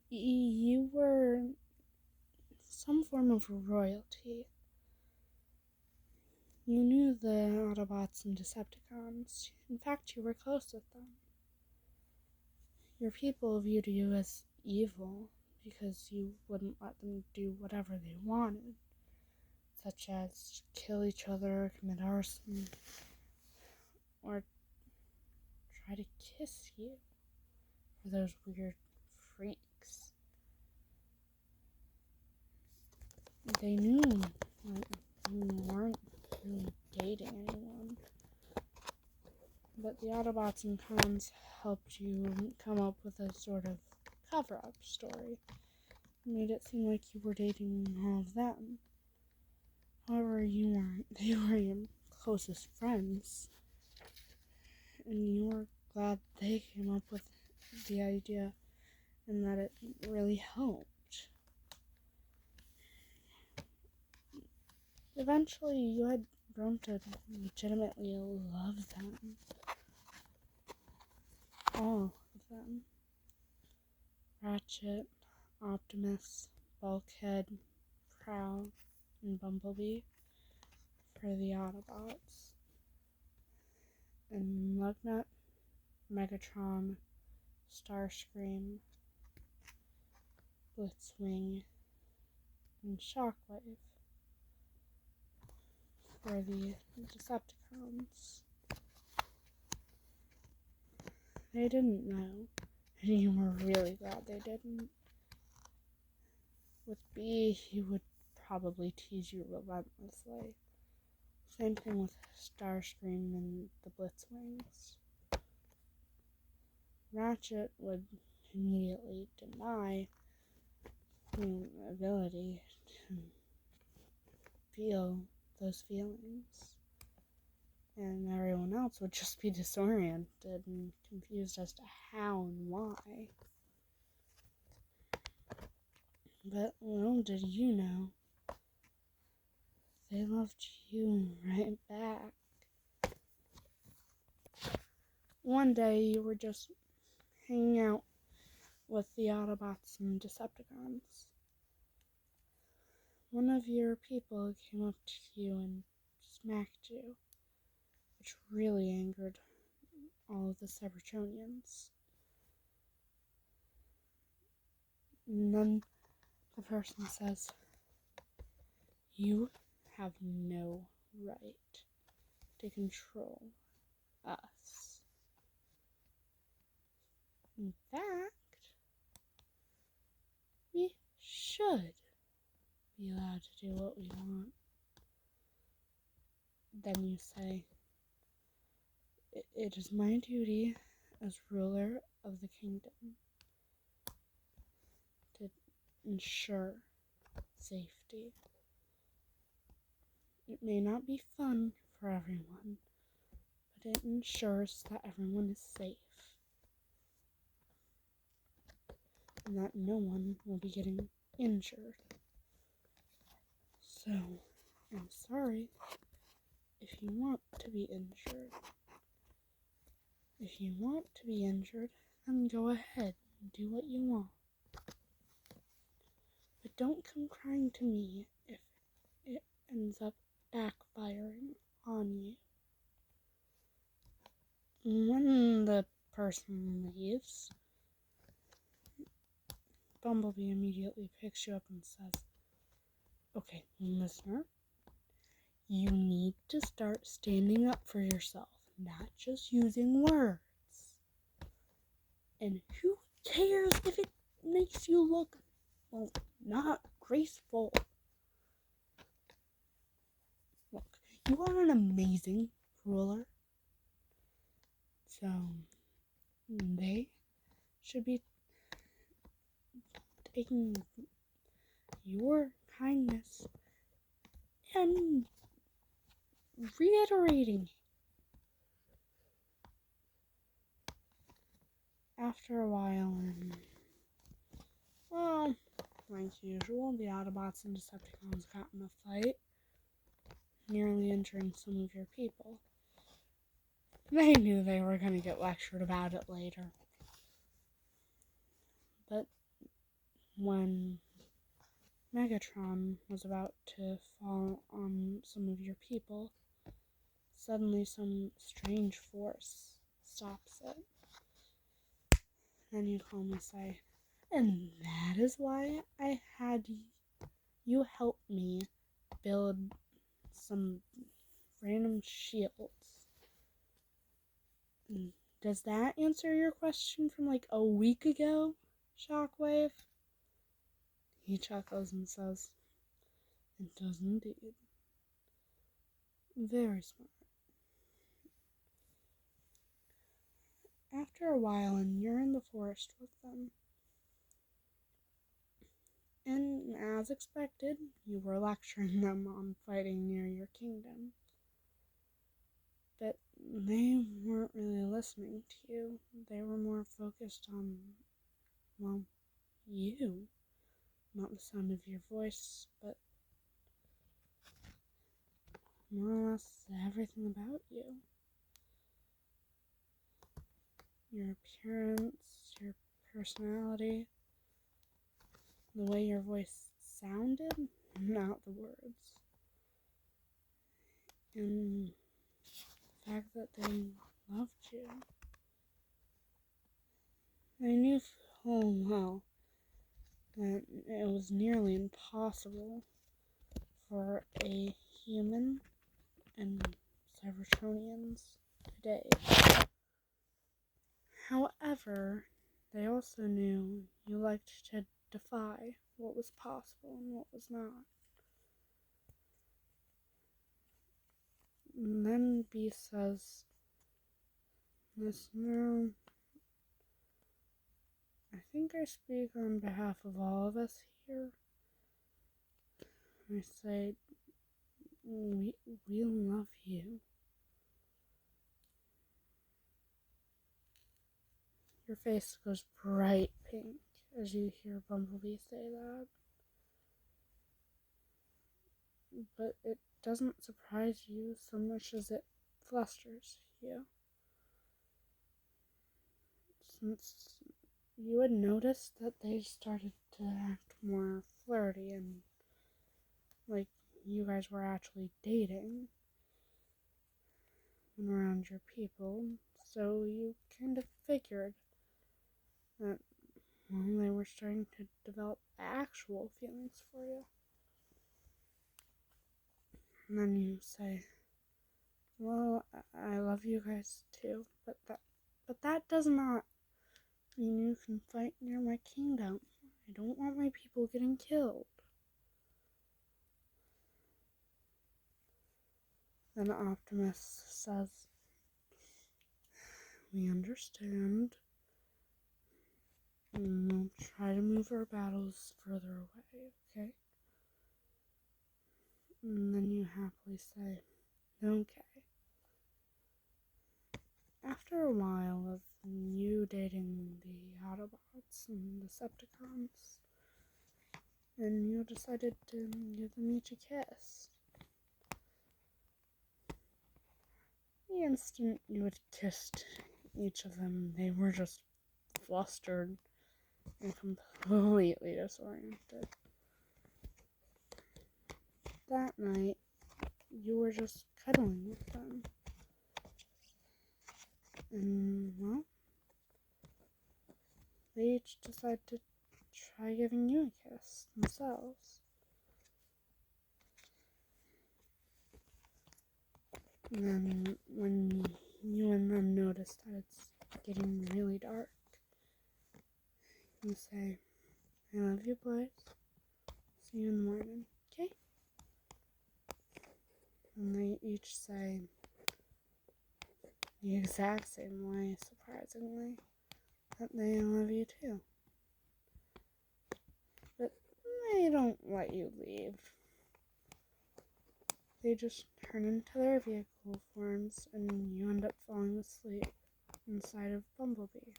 You were some form of royalty. You knew the Autobots and Decepticons. In fact, you were close with them. Your people viewed you as evil because you wouldn't let them do whatever they wanted, such as kill each other, commit arson, or try to kiss you for those weird freaks. They knew that you weren't really dating anyone. But the Autobots and Cons helped you come up with a sort of cover-up story. Made it seem like you were dating all of them. However, you weren't. They were your closest friends. And you were glad they came up with the idea and that it really helped. Eventually, you had grown to legitimately love them. All of them. Ratchet, Optimus, Bulkhead, Prowl, and Bumblebee for the Autobots. And Lugnut, Megatron, Starscream, Blitzwing, and Shockwave for the Decepticons. They didn't know, and you were really glad they didn't. With B, he would probably tease you relentlessly. Same thing with Starscream and the Blitzwings. Ratchet would immediately deny the ability to feel those feelings. And everyone else would just be disoriented and confused as to how and why. But little did you know, they loved you right back. One day you were just hanging out with the Autobots and Decepticons. One of your people came up to you and smacked you, which really angered all of the Cybertronians. And then the person says, "You have no right to control us. In fact, we should be allowed to do what we want." Then you say, "It is my duty as ruler of the kingdom to ensure safety. It may not be fun for everyone, but it ensures that everyone is safe and that no one will be getting injured. So, I'm sorry if you want to be injured. If you want to be injured, then go ahead and do what you want. But don't come crying to me if it ends up backfiring on you." When the person leaves, Bumblebee immediately picks you up and says, "Okay, listener, you need to start standing up for yourself, not just using words. And who cares if it makes you look, well, not graceful? Look, you are an amazing ruler. So, they should be taking your kindness and reiterating." After a while, and, well, like usual, the Autobots and Decepticons got in a fight, nearly injuring some of your people. They knew they were going to get lectured about it later. But when Megatron was about to fall on some of your people, suddenly some strange force stops it. Then you calmly say, and that is why I had you help me build some random shields. Does that answer your question from like a week ago, Shockwave? He chuckles and says, it does indeed. Very smart. After a while, and you're in the forest with them, and as expected, you were lecturing them on fighting near your kingdom. But they weren't really listening to you. They were more focused on, well, you. Not the sound of your voice, but more or less everything about you. Your appearance, your personality, the way your voice sounded, not the words. And the fact that they loved you. They knew full well that it was nearly impossible for a human and Cybertronians today. However, they also knew you liked to defy what was possible and what was not. And then Beast says, listener, I think I speak on behalf of all of us here. I say, we love you. Your face goes bright pink as you hear Bumblebee say that. But it doesn't surprise you so much as it flusters you. Since you had noticed that they started to act more flirty and like you guys were actually dating when around your people, so you kind of figured that, well, they were starting to develop actual feelings for you. And then you say, well, I love you guys too, but that does not mean you can fight near my kingdom. I don't want my people getting killed. Then Optimus says, we understand. And we'll try to move our battles further away, okay? And then you happily say, okay. After a while of you dating the Autobots and Decepticons, and you decided to give them each a kiss. The instant you had kissed each of them, they were just flustered and completely disoriented. That night, you were just cuddling with them. And, well, they each decided to try giving you a kiss themselves. And then, when you and them notice that it's getting really dark, you say, I love you, boys. See you in the morning, okay? And they each say the exact same way, surprisingly, that they love you too. But they don't let you leave. They just turn into their vehicle forms and you end up falling asleep inside of Bumblebee.